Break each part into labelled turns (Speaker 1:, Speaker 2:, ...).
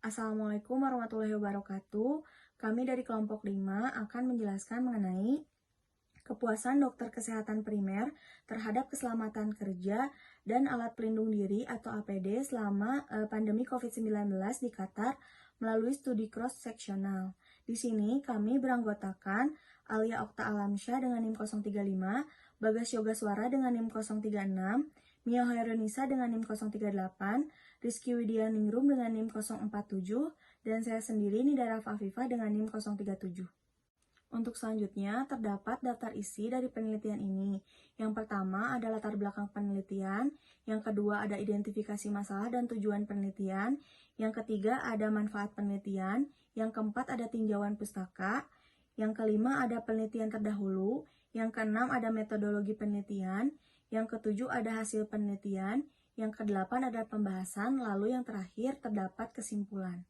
Speaker 1: Assalamualaikum warahmatullahi wabarakatuh. Kami dari kelompok 5 akan menjelaskan mengenai kepuasan dokter kesehatan primer terhadap keselamatan kerja dan alat pelindung diri atau APD selama pandemi COVID-19 di Qatar melalui studi cross-seksional. Di sini kami beranggotakan Alia Okta Alamsyah dengan NIM 035, Bagas Yoga Suara dengan NIM 036, Mia Hoirunisa dengan NIM 038, Rizky Widya Ningrum dengan NIM 047, dan saya sendiri Nidara Afifah dengan NIM 037. Untuk selanjutnya, terdapat daftar isi dari penelitian ini. Yang pertama ada latar belakang penelitian, yang kedua ada identifikasi masalah dan tujuan penelitian, yang ketiga ada manfaat penelitian, yang keempat ada tinjauan pustaka, yang kelima ada penelitian terdahulu, yang keenam ada metodologi penelitian, yang ketujuh ada hasil penelitian, yang kedelapan ada pembahasan, lalu yang terakhir terdapat kesimpulan.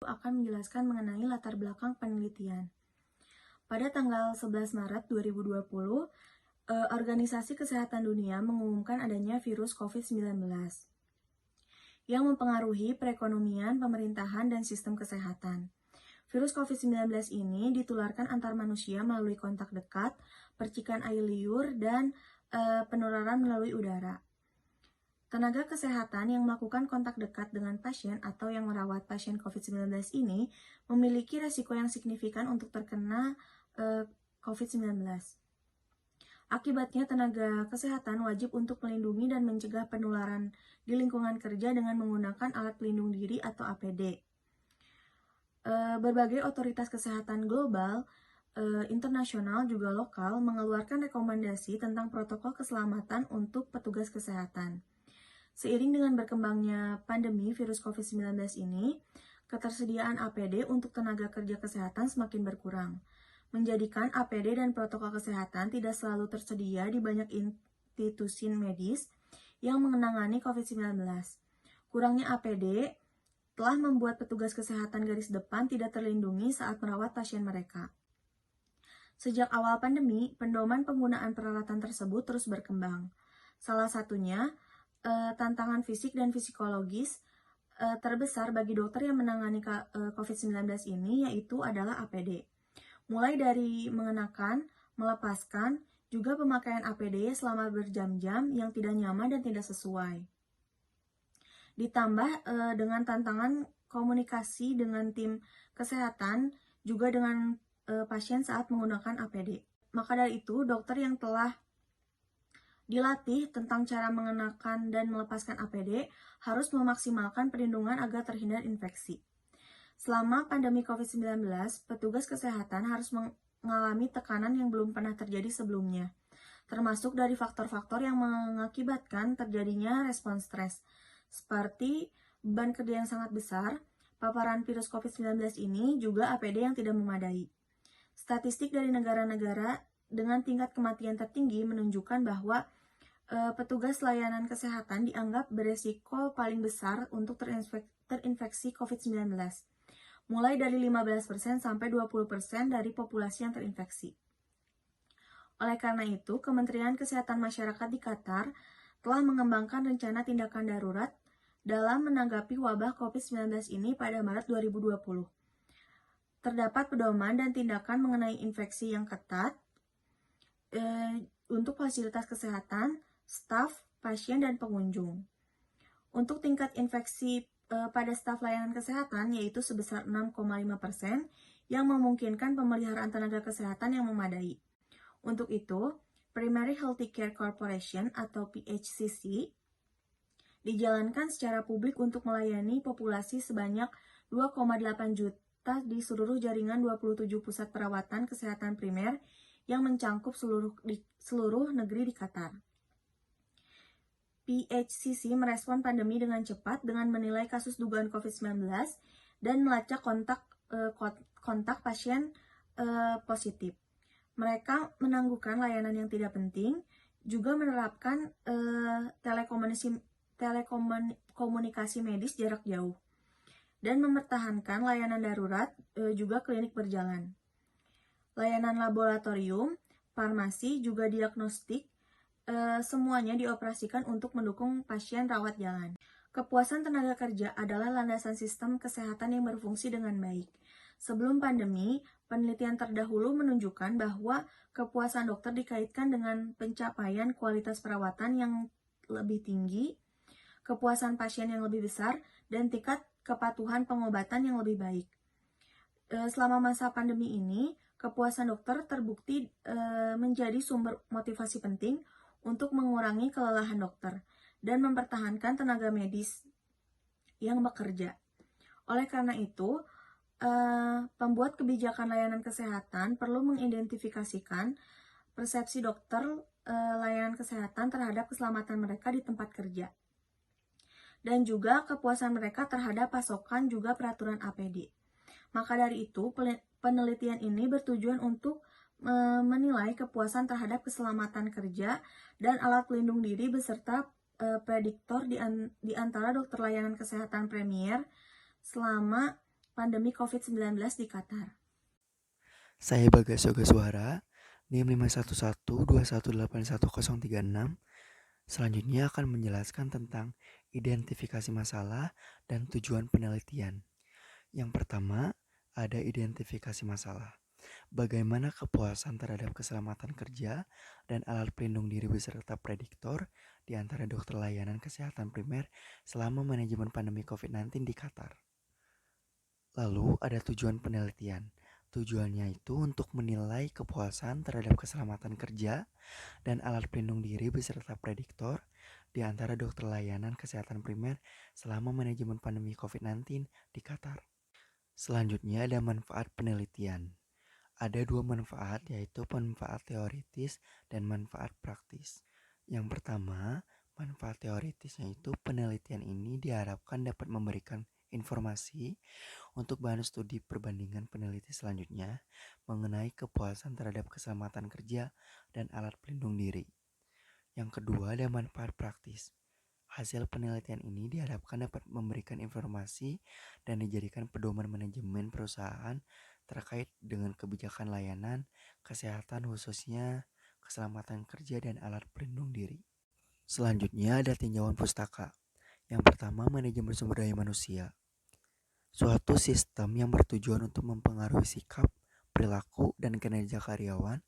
Speaker 1: Akan menjelaskan mengenai latar belakang penelitian. Pada tanggal 11 Maret 2020, Organisasi Kesehatan Dunia mengumumkan adanya virus COVID-19 yang mempengaruhi perekonomian, pemerintahan, dan sistem kesehatan. Virus COVID-19 ini ditularkan antar manusia melalui kontak dekat, percikan air liur, dan penularan melalui udara. Tenaga kesehatan yang melakukan kontak dekat dengan pasien atau yang merawat pasien COVID-19 ini memiliki resiko yang signifikan untuk terkena COVID-19. Akibatnya, tenaga kesehatan wajib untuk melindungi dan mencegah penularan di lingkungan kerja dengan menggunakan alat pelindung diri atau APD. Berbagai otoritas kesehatan global, internasional juga lokal mengeluarkan rekomendasi tentang protokol keselamatan untuk petugas kesehatan. Seiring dengan berkembangnya pandemi virus COVID-19 ini, ketersediaan APD untuk tenaga kerja kesehatan semakin berkurang, menjadikan APD dan protokol kesehatan tidak selalu tersedia di banyak institusi medis yang menangani COVID-19. Kurangnya APD telah membuat petugas kesehatan garis depan tidak terlindungi saat merawat pasien mereka. Sejak awal pandemi, pedoman penggunaan peralatan tersebut terus berkembang. Salah satunya, tantangan fisik dan psikologis terbesar bagi dokter yang menangani COVID-19 ini yaitu adalah APD. Mulai dari mengenakan, melepaskan, juga pemakaian APD selama berjam-jam yang tidak nyaman dan tidak sesuai. Ditambah dengan tantangan komunikasi dengan tim kesehatan, juga dengan pasien saat menggunakan APD. Maka dari itu, dokter yang telah dilatih tentang cara mengenakan dan melepaskan APD harus memaksimalkan perlindungan agar terhindar infeksi. Selama pandemi COVID-19, petugas kesehatan harus mengalami tekanan yang belum pernah terjadi sebelumnya, termasuk dari faktor-faktor yang mengakibatkan terjadinya respons stres, seperti beban kerja yang sangat besar, paparan virus COVID-19 ini, juga APD yang tidak memadai. Statistik dari negara-negara dengan tingkat kematian tertinggi menunjukkan bahwa petugas layanan kesehatan dianggap beresiko paling besar untuk terinfeksi COVID-19, mulai dari 15% sampai 20% dari populasi yang terinfeksi. Oleh karena itu, Kementerian Kesehatan Masyarakat di Qatar telah mengembangkan rencana tindakan darurat dalam menanggapi wabah COVID-19 ini pada Maret 2020. Terdapat pedoman dan tindakan mengenai infeksi yang ketat untuk fasilitas kesehatan, staf, pasien, dan pengunjung. Untuk tingkat infeksi pada staf layanan kesehatan yaitu sebesar 6,5% yang memungkinkan pemeliharaan tenaga kesehatan yang memadai. Untuk itu, Primary Healthcare Corporation atau PHCC dijalankan secara publik untuk melayani populasi sebanyak 2,8 juta di seluruh jaringan 27 pusat perawatan kesehatan primer yang mencangkup seluruh negeri di Qatar. PHCC merespon pandemi dengan cepat dengan menilai kasus dugaan COVID-19 dan melacak kontak pasien positif. Mereka menangguhkan layanan yang tidak penting, juga menerapkan telekomunikasi medis jarak jauh, dan mempertahankan layanan darurat, juga klinik berjalan. Layanan laboratorium, farmasi, juga diagnostik, semuanya dioperasikan untuk mendukung pasien rawat jalan. Kepuasan tenaga kerja adalah landasan sistem kesehatan yang berfungsi dengan baik. Sebelum pandemi, penelitian terdahulu menunjukkan bahwa kepuasan dokter dikaitkan dengan pencapaian kualitas perawatan yang lebih tinggi, kepuasan pasien yang lebih besar, dan tingkat kepatuhan pengobatan yang lebih baik. Selama masa pandemi ini, kepuasan dokter terbukti menjadi sumber motivasi penting untuk mengurangi kelelahan dokter dan mempertahankan tenaga medis yang bekerja. Oleh karena itu, pembuat kebijakan layanan kesehatan perlu mengidentifikasikan persepsi dokter layanan kesehatan terhadap keselamatan mereka di tempat kerja. Dan juga kepuasan mereka terhadap pasokan juga peraturan APD. Maka dari itu, penelitian ini bertujuan untuk menilai kepuasan terhadap keselamatan kerja dan alat pelindung diri beserta prediktor di antara dokter layanan kesehatan premier selama pandemi COVID-19 di Qatar.
Speaker 2: Saya Bagas Yoga Suara, NIM 51121811036. Selanjutnya akan menjelaskan tentang identifikasi masalah dan tujuan penelitian. Yang pertama, ada identifikasi masalah. Bagaimana kepuasan terhadap keselamatan kerja dan alat pelindung diri beserta prediktor di antara dokter layanan kesehatan primer selama manajemen pandemi COVID-19 di Qatar. Lalu ada tujuan penelitian. Tujuannya itu untuk menilai kepuasan terhadap keselamatan kerja dan alat pelindung diri beserta prediktor di antara dokter layanan kesehatan primer selama manajemen pandemi COVID-19 di Qatar. Selanjutnya ada manfaat penelitian. Ada dua manfaat, yaitu manfaat teoritis dan manfaat praktis. Yang pertama, manfaat teoritisnya itu penelitian ini diharapkan dapat memberikan informasi untuk bahan studi perbandingan peneliti selanjutnya mengenai kepuasan terhadap keselamatan kerja dan alat pelindung diri. Yang kedua, ada manfaat praktis. Hasil penelitian ini diharapkan dapat memberikan informasi dan dijadikan pedoman manajemen perusahaan terkait dengan kebijakan layanan, kesehatan khususnya keselamatan kerja dan alat pelindung diri. Selanjutnya ada tinjauan pustaka. Yang pertama, manajemen sumber daya manusia. Suatu sistem yang bertujuan untuk mempengaruhi sikap, perilaku, dan kinerja karyawan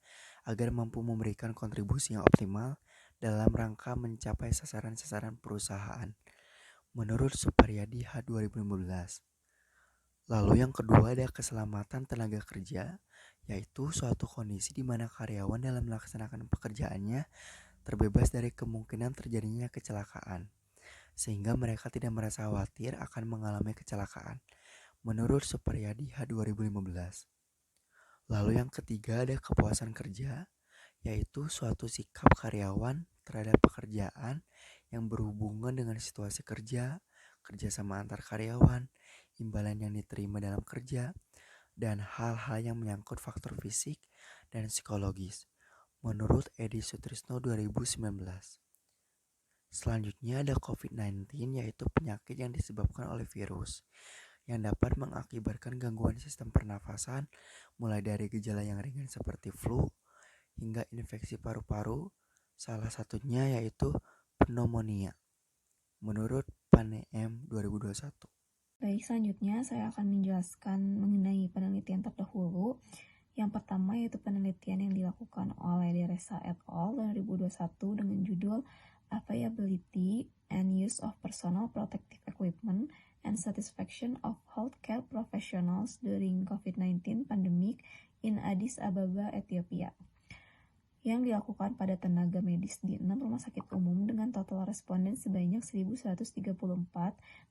Speaker 2: agar mampu memberikan kontribusi yang optimal dalam rangka mencapai sasaran-sasaran perusahaan. Menurut Suparyadi H. 2015. Lalu yang kedua ada keselamatan tenaga kerja, yaitu suatu kondisi di mana karyawan dalam melaksanakan pekerjaannya terbebas dari kemungkinan terjadinya kecelakaan, sehingga mereka tidak merasa khawatir akan mengalami kecelakaan. Menurut Suparyadi H. 2015. Lalu yang ketiga ada kepuasan kerja, yaitu suatu sikap karyawan terhadap pekerjaan yang berhubungan dengan situasi kerja, kerjasama antar karyawan, imbalan yang diterima dalam kerja, dan hal-hal yang menyangkut faktor fisik dan psikologis. Menurut Edi Sutrisno 2019. Selanjutnya ada COVID-19, yaitu penyakit yang disebabkan oleh virus yang dapat mengakibatkan gangguan sistem pernafasan mulai dari gejala yang ringan seperti flu hingga infeksi paru-paru, salah satunya yaitu pneumonia. Menurut PANEM 2021.
Speaker 3: Baik, selanjutnya saya akan menjelaskan mengenai penelitian terdahulu. Yang pertama yaitu penelitian yang dilakukan oleh Deresa et al. 2021 dengan judul Availability and Use of Personal Protective Equipment and Satisfaction of Healthcare Professionals During COVID-19 Pandemic in Addis Ababa, Ethiopia, yang dilakukan pada tenaga medis di 6 rumah sakit umum dengan total responden sebanyak 1.134,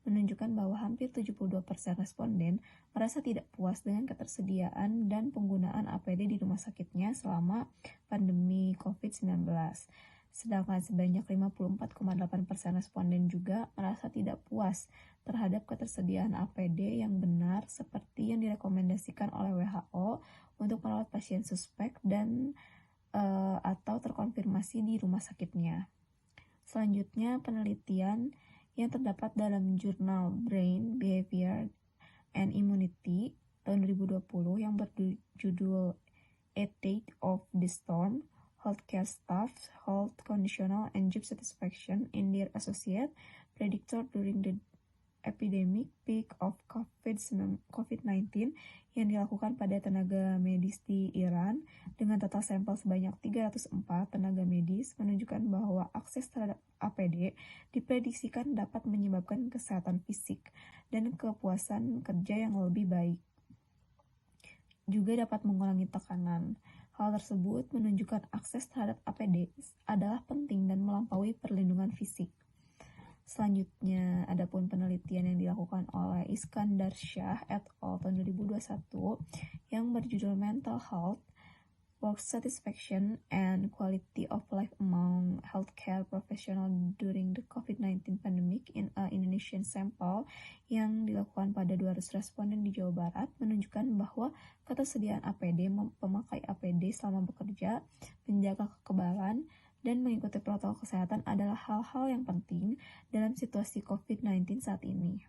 Speaker 3: menunjukkan bahwa hampir 72% responden merasa tidak puas dengan ketersediaan dan penggunaan APD di rumah sakitnya selama pandemi COVID-19. Sedangkan sebanyak 54,8% responden juga merasa tidak puas terhadap ketersediaan APD yang benar seperti yang direkomendasikan oleh WHO untuk merawat pasien suspek dan atau terkonfirmasi di rumah sakitnya. Selanjutnya, penelitian yang terdapat dalam jurnal Brain, Behavior, and Immunity tahun 2020 yang berjudul A State of the Storm, Healthcare Staff, Health Conditional, and Job Satisfaction in Their Associate predictor during the epidemic peak of COVID-19 yang dilakukan pada tenaga medis di Iran dengan total sampel sebanyak 304 tenaga medis menunjukkan bahwa akses terhadap APD diprediksikan dapat menyebabkan kesehatan fisik dan kepuasan kerja yang lebih baik. Juga dapat mengurangi tekanan. Hal tersebut menunjukkan akses terhadap APD adalah penting dan melampaui perlindungan fisik. Selanjutnya, adapun penelitian yang dilakukan oleh Iskandar Shah et al. Tahun 2021 yang berjudul Mental Health, Work Satisfaction and Quality of Life Among Healthcare Professionals During the COVID-19 Pandemic in a Indonesian Sample yang dilakukan pada 200 responden di Jawa Barat menunjukkan bahwa ketersediaan APD, pemakai APD selama bekerja, menjaga kekebalan, dan mengikuti protokol kesehatan adalah hal-hal yang penting dalam situasi COVID-19 saat ini.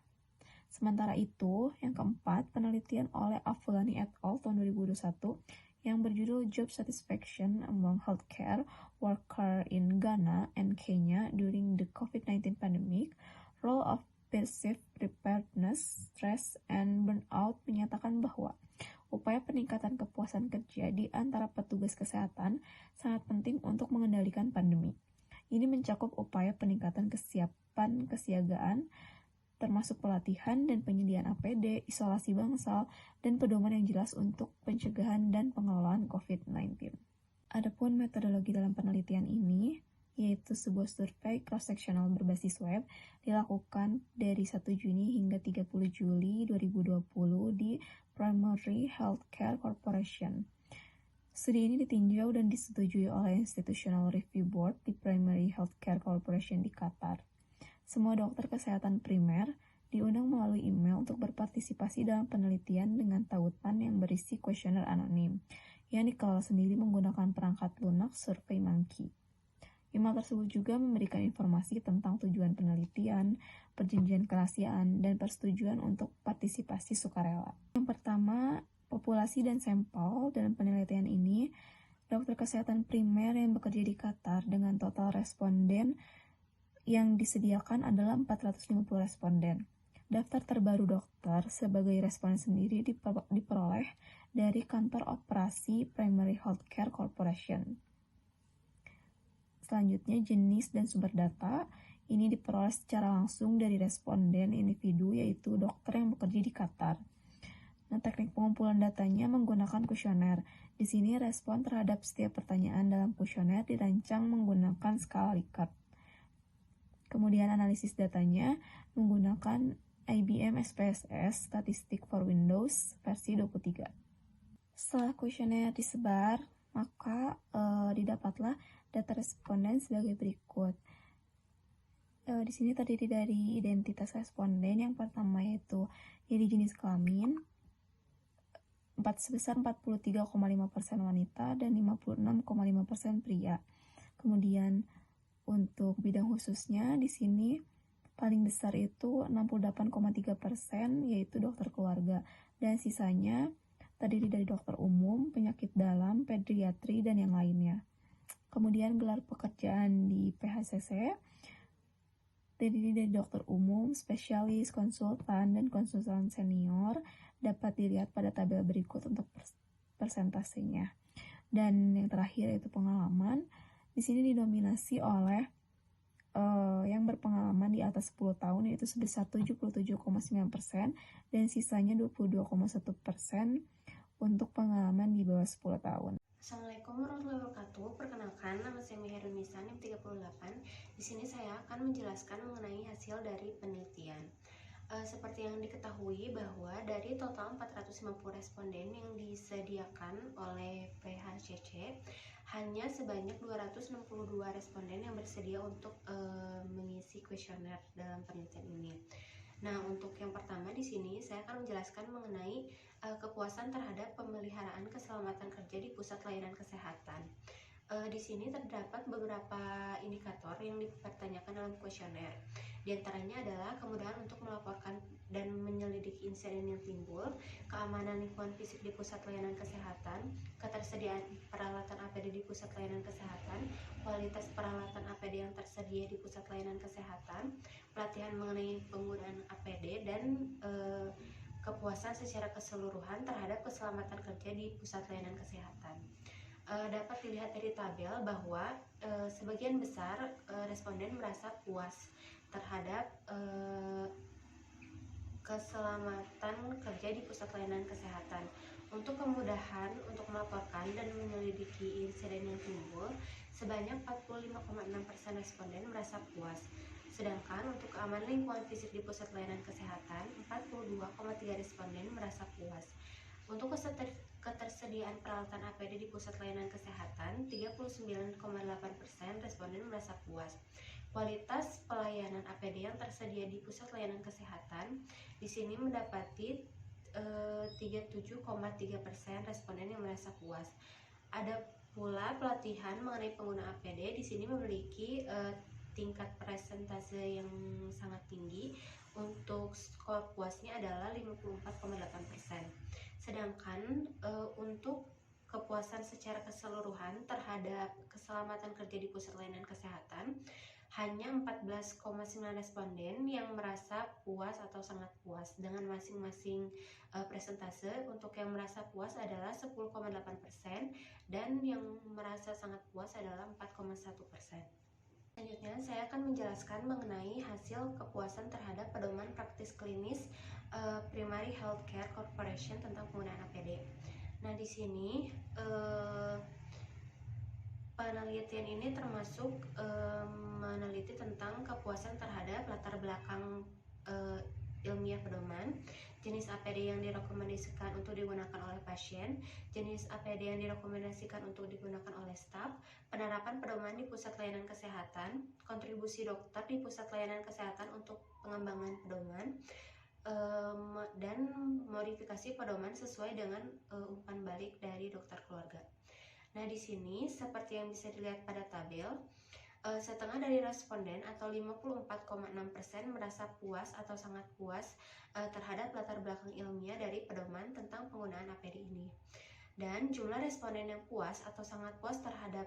Speaker 3: Sementara itu, yang keempat, penelitian oleh Afulani et al. Tahun 2021 yang berjudul Job Satisfaction Among Healthcare Worker in Ghana and Kenya During the COVID-19 Pandemic, Role of Perceived Preparedness, Stress, and Burnout menyatakan bahwa upaya peningkatan kepuasan kerja di antara petugas kesehatan sangat penting untuk mengendalikan pandemi. Ini mencakup upaya peningkatan kesiapan kesiagaan, termasuk pelatihan dan penyediaan APD, isolasi bangsal, dan pedoman yang jelas untuk pencegahan dan pengelolaan COVID-19. Adapun metodologi dalam penelitian ini, yaitu sebuah survei cross-sectional berbasis web, dilakukan dari 1 Juni hingga 30 Juli 2020 di Primary Healthcare Corporation. Studi ini ditinjau dan disetujui oleh Institutional Review Board di Primary Healthcare Corporation di Qatar. Semua dokter kesehatan primer diundang melalui email untuk berpartisipasi dalam penelitian dengan tautan yang berisi kuesioner anonim, yang dikelola sendiri menggunakan perangkat lunak SurveyMonkey. Email tersebut juga memberikan informasi tentang tujuan penelitian, perjanjian kerahasiaan, dan persetujuan untuk partisipasi sukarela. Yang pertama, populasi dan sampel dalam penelitian ini, dokter kesehatan primer yang bekerja di Qatar dengan total responden yang disediakan adalah 450 responden. Daftar terbaru dokter sebagai responden sendiri diperoleh dari kantor operasi Primary Healthcare Corporation. Selanjutnya, jenis dan sumber data ini diperoleh secara langsung dari responden individu, yaitu dokter yang bekerja di Qatar. Nah, teknik pengumpulan datanya menggunakan kuesioner. Di sini respon terhadap setiap pertanyaan dalam kuesioner dirancang menggunakan skala Likert. Kemudian analisis datanya menggunakan IBM SPSS Statistik for Windows versi 23. Setelah kuesioner disebar, maka didapatlah data responden sebagai berikut. Di sini terdiri dari identitas responden. Yang pertama yaitu jadi jenis kelamin, sebesar 43,5% wanita dan 56,5% pria. Kemudian untuk bidang khususnya di sini paling besar itu 68,3%, yaitu dokter keluarga, dan sisanya terdiri dari dokter umum, penyakit dalam, pediatri, dan yang lainnya. Kemudian gelar pekerjaan di PHCC terdiri dari dokter umum, spesialis, konsultan, dan konsultan senior. Dapat dilihat pada tabel berikut untuk persentasenya. Dan yang terakhir yaitu pengalaman. Di sini didominasi oleh yang berpengalaman di atas 10 tahun, yaitu sebesar 77,9%, dan sisanya 22,1% untuk pengalaman di bawah 10 tahun.
Speaker 4: Assalamualaikum warahmatullahi wabarakatuh. Perkenalkan, nama saya Meherun Nisa, NIM 38. Di sini saya akan menjelaskan mengenai hasil dari penelitian. Seperti yang diketahui bahwa dari total 450 responden yang disediakan oleh PHCC, hanya sebanyak 262 responden yang bersedia untuk mengisi kuesioner dalam penelitian ini. Nah, untuk yang pertama di sini saya akan menjelaskan mengenai kepuasan terhadap pemeliharaan keselamatan kerja di pusat layanan kesehatan. Di sini terdapat beberapa indikator yang dipertanyakan dalam kuesioner. Di antaranya adalah kemudahan untuk melaporkan dan menyelidiki insiden yang timbul, keamanan lingkungan fisik di pusat layanan kesehatan, ketersediaan peralatan APD di pusat layanan kesehatan, kualitas peralatan APD yang tersedia di pusat layanan kesehatan, pelatihan mengenai penggunaan APD, dan kepuasan secara keseluruhan terhadap keselamatan kerja di pusat layanan kesehatan. Dapat dilihat dari tabel bahwa sebagian besar responden merasa puas terhadap keselamatan kerja di pusat layanan kesehatan. Untuk kemudahan untuk melaporkan dan menyelidiki insiden yang timbul, sebanyak 45,6% responden merasa puas. Sedangkan untuk keamanan lingkungan fisik di pusat layanan kesehatan, 42,3 responden merasa puas. Untuk ketersediaan peralatan APD di pusat layanan kesehatan, 39,8% responden merasa puas. Kualitas pelayanan APD yang tersedia di pusat layanan kesehatan di sini mendapati 37,3% responden yang merasa puas. Ada pula pelatihan mengenai pengguna APD di sini memiliki tingkat persentase yang sangat tinggi. Untuk skor puasnya adalah 54,8%. Sedangkan untuk kepuasan secara keseluruhan terhadap keselamatan kerja di pusat layanan kesehatan, hanya 14,9 responden yang merasa puas atau sangat puas dengan masing-masing presentase. Untuk yang merasa puas adalah 10,8% dan yang merasa sangat puas adalah 4,1%. Selanjutnya, saya akan menjelaskan mengenai hasil kepuasan terhadap pedoman praktis klinis Primary Healthcare Corporation tentang penggunaan APD. Nah, di sini penelitian ini termasuk meneliti tentang kepuasan terhadap latar belakang ilmiah pedoman, jenis APD yang direkomendasikan untuk digunakan oleh pasien, jenis APD yang direkomendasikan untuk digunakan oleh staf, penerapan pedoman di pusat layanan kesehatan, kontribusi dokter di pusat layanan kesehatan untuk pengembangan pedoman, dan modifikasi pedoman sesuai dengan umpan balik dari dokter keluarga. Nah, di sini seperti yang bisa dilihat pada tabel, setengah dari responden atau 54,6% merasa puas atau sangat puas terhadap latar belakang ilmiah dari pedoman tentang penggunaan APD ini. Dan jumlah responden yang puas atau sangat puas terhadap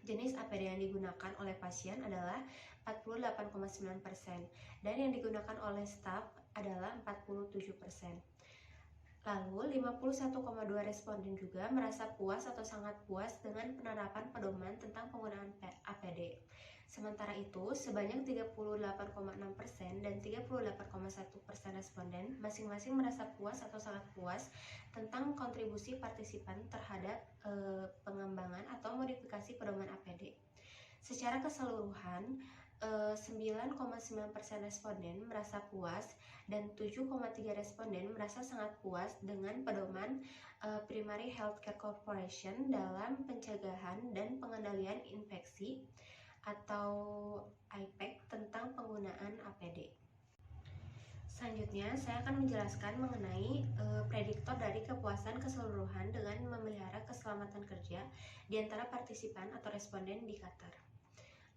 Speaker 4: jenis APD yang digunakan oleh pasien adalah 48,9% dan yang digunakan oleh staf adalah 47%. Lalu 51,2 responden juga merasa puas atau sangat puas dengan penerapan pedoman tentang penggunaan APD. Sementara itu, sebanyak 38,6% dan 38,1% responden masing-masing merasa puas atau sangat puas tentang kontribusi partisipan terhadap pengembangan atau modifikasi pedoman APD. Secara keseluruhan, 9,9% responden merasa puas dan 7,3 responden merasa sangat puas dengan pedoman Primary Healthcare Corporation dalam pencegahan dan pengendalian infeksi atau IPEC tentang penggunaan APD. Selanjutnya, saya akan menjelaskan mengenai prediktor dari kepuasan keseluruhan dengan memelihara keselamatan kerja di antara partisipan atau responden di Qatar.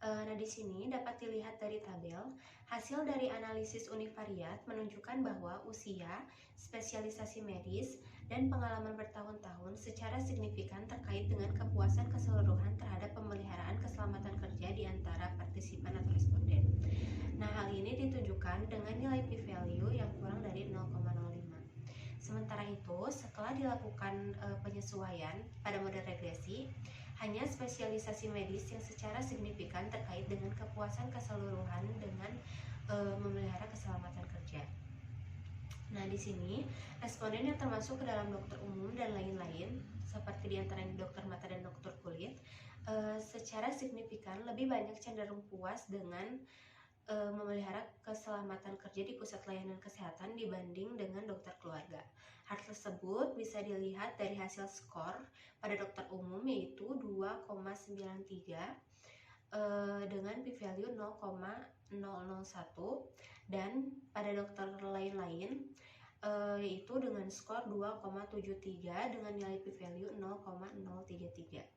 Speaker 4: Nah, di sini dapat dilihat dari tabel, hasil dari analisis univariat menunjukkan bahwa usia, spesialisasi medis, dan pengalaman bertahun-tahun secara signifikan terkait dengan kepuasan keseluruhan terhadap pemeliharaan keselamatan kerja di antara partisipan atau responden. Nah, hal ini ditunjukkan dengan nilai p-value yang kurang dari 0,05. Sementara itu, setelah dilakukan penyesuaian pada model regresi, hanya spesialisasi medis yang secara signifikan terkait dengan kepuasan keseluruhan dengan memelihara keselamatan kerja. Nah, di sini responden yang termasuk ke dalam dokter umum dan lain-lain, seperti diantaranya dokter mata dan dokter kulit, secara signifikan lebih banyak cenderung puas dengan memelihara keselamatan kerja di pusat layanan kesehatan dibanding dengan dokter keluarga. Hal tersebut bisa dilihat dari hasil skor pada dokter umum yaitu 2,93 dengan p-value 0,001 dan pada dokter lain-lain yaitu dengan skor 2,73 dengan nilai p-value 0,033.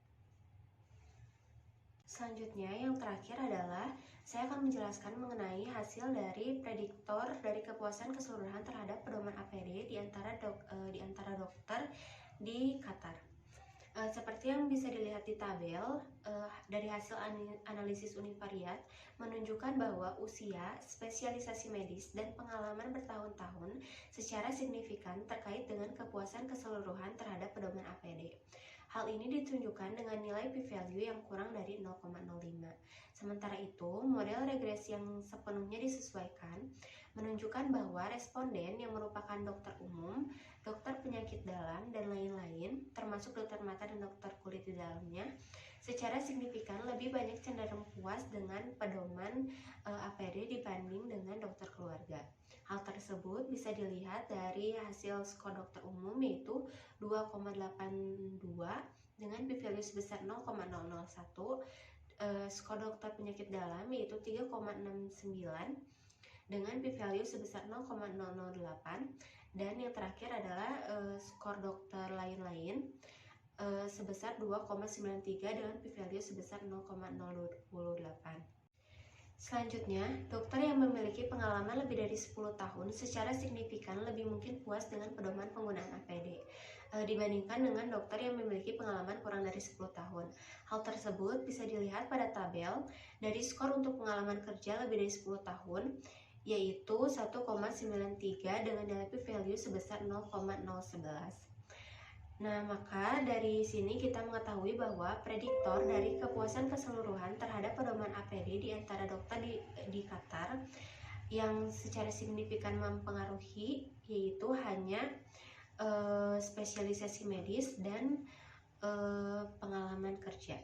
Speaker 4: Selanjutnya, yang terakhir adalah saya akan menjelaskan mengenai hasil dari prediktor dari kepuasan keseluruhan terhadap pedoman APD di antara dokter di Qatar. Seperti yang bisa dilihat di tabel, dari hasil analisis univariat menunjukkan bahwa usia, spesialisasi medis, dan pengalaman bertahun-tahun secara signifikan terkait dengan kepuasan keseluruhan terhadap pedoman APD. Hal ini ditunjukkan dengan nilai p-value yang kurang dari 0,05. Sementara itu, model regresi yang sepenuhnya disesuaikan menunjukkan bahwa responden yang merupakan dokter umum, dokter penyakit dalam, dan lain-lain, termasuk dokter mata dan dokter kulit di dalamnya, secara signifikan lebih banyak cenderung puas dengan pedoman APD dibanding dengan dokter keluarga. Hal tersebut bisa dilihat dari hasil skor dokter umum yaitu 2,82 dengan p-value sebesar 0,001, skor dokter penyakit dalam yaitu 3,69 dengan p-value sebesar 0,008, dan yang terakhir adalah skor dokter lain-lain sebesar 2,93 dengan p-value sebesar 0,028. Selanjutnya, dokter yang memiliki pengalaman lebih dari 10 tahun secara signifikan lebih mungkin puas dengan pedoman penggunaan APD dibandingkan dengan dokter yang memiliki pengalaman kurang dari 10 tahun. Hal tersebut bisa dilihat pada tabel dari skor untuk pengalaman kerja lebih dari 10 tahun, yaitu 1,93 dengan nilai p-value sebesar 0,011. Nah, maka dari sini kita mengetahui bahwa prediktor dari kepuasan keseluruhan terhadap pedoman APD di antara dokter di Qatar yang secara signifikan mempengaruhi yaitu hanya spesialisasi medis dan pengalaman kerja.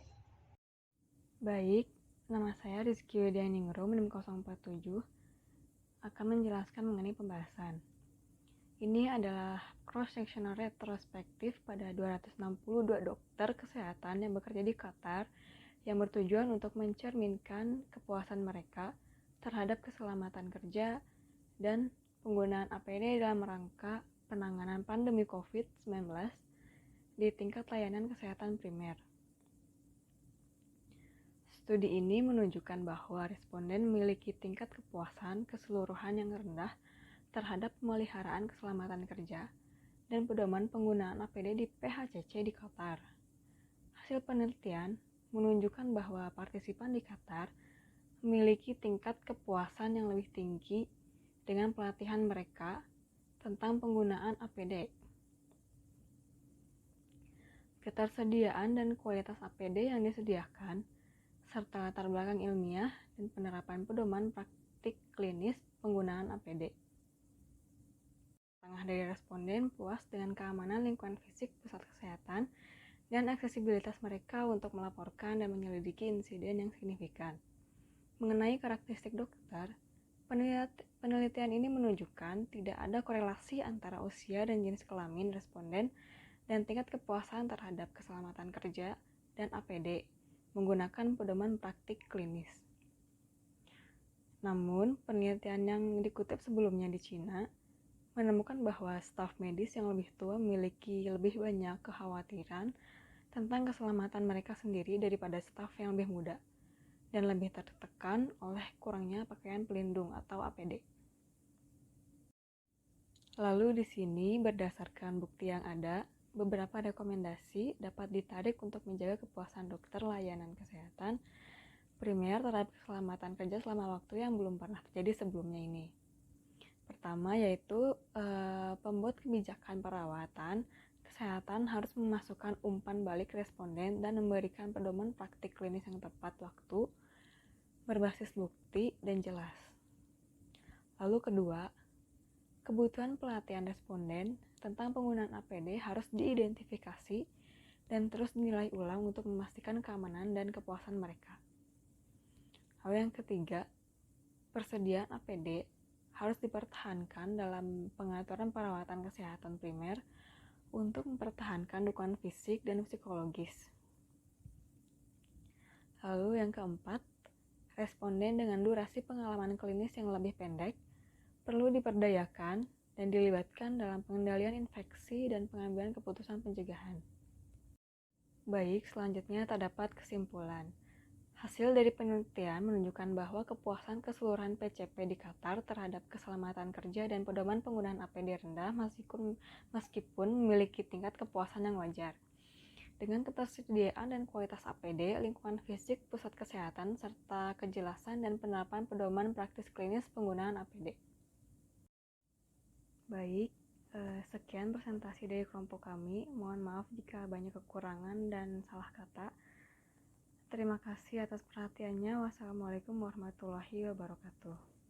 Speaker 5: Baik, nama saya Rizky Widianingrum, NIM 047, akan menjelaskan mengenai pembahasan. Ini adalah cross-sectional retrospektif pada 262 dokter kesehatan yang bekerja di Qatar yang bertujuan untuk mencerminkan kepuasan mereka terhadap keselamatan kerja dan penggunaan APD dalam rangka penanganan pandemi COVID-19 di tingkat layanan kesehatan primer. Studi ini menunjukkan bahwa responden memiliki tingkat kepuasan keseluruhan yang rendah terhadap pemeliharaan keselamatan kerja dan pedoman penggunaan APD di PHCC di Qatar. Hasil penelitian menunjukkan bahwa partisipan di Qatar memiliki tingkat kepuasan yang lebih tinggi dengan pelatihan mereka tentang penggunaan APD. Ketersediaan dan kualitas APD yang disediakan, serta latar belakang ilmiah dan penerapan pedoman praktik klinis penggunaan APD. Setengah dari responden puas dengan keamanan lingkungan fisik pusat kesehatan dan aksesibilitas mereka untuk melaporkan dan menyelidiki insiden yang signifikan. Mengenai karakteristik dokter, penelitian ini menunjukkan tidak ada korelasi antara usia dan jenis kelamin responden dan tingkat kepuasan terhadap keselamatan kerja dan APD menggunakan pedoman praktik klinis. Namun, penelitian yang dikutip sebelumnya di Cina menemukan bahwa staf medis yang lebih tua memiliki lebih banyak kekhawatiran tentang keselamatan mereka sendiri daripada staf yang lebih muda dan lebih tertekan oleh kurangnya pakaian pelindung atau APD. Lalu di sini berdasarkan bukti yang ada, beberapa rekomendasi dapat ditarik untuk menjaga kepuasan dokter layanan kesehatan primer terhadap keselamatan kerja selama waktu yang belum pernah terjadi sebelumnya ini. Pertama yaitu pembuat kebijakan perawatan kesehatan harus memasukkan umpan balik responden dan memberikan pedoman praktik klinis yang tepat waktu, berbasis bukti, dan jelas. Lalu kedua, kebutuhan pelatihan responden tentang penggunaan APD harus diidentifikasi dan terus dinilai ulang untuk memastikan keamanan dan kepuasan mereka. Lalu yang ketiga, persediaan APD harus dipertahankan dalam pengaturan perawatan kesehatan primer untuk mempertahankan dukungan fisik dan psikologis. Lalu yang keempat, responden dengan durasi pengalaman klinis yang lebih pendek perlu diperdayakan dan dilibatkan dalam pengendalian infeksi dan pengambilan keputusan pencegahan. Baik, selanjutnya terdapat kesimpulan. Hasil dari penelitian menunjukkan bahwa kepuasan keseluruhan PCP di Qatar terhadap keselamatan kerja dan pedoman penggunaan APD rendah meskipun memiliki tingkat kepuasan yang wajar. Dengan ketersediaan dan kualitas APD, lingkungan fisik, pusat kesehatan, serta kejelasan dan penerapan pedoman praktis klinis penggunaan APD. Baik, sekian presentasi dari kelompok kami. Mohon maaf jika banyak kekurangan dan salah kata. Terima kasih atas perhatiannya. Wassalamualaikum warahmatullahi wabarakatuh.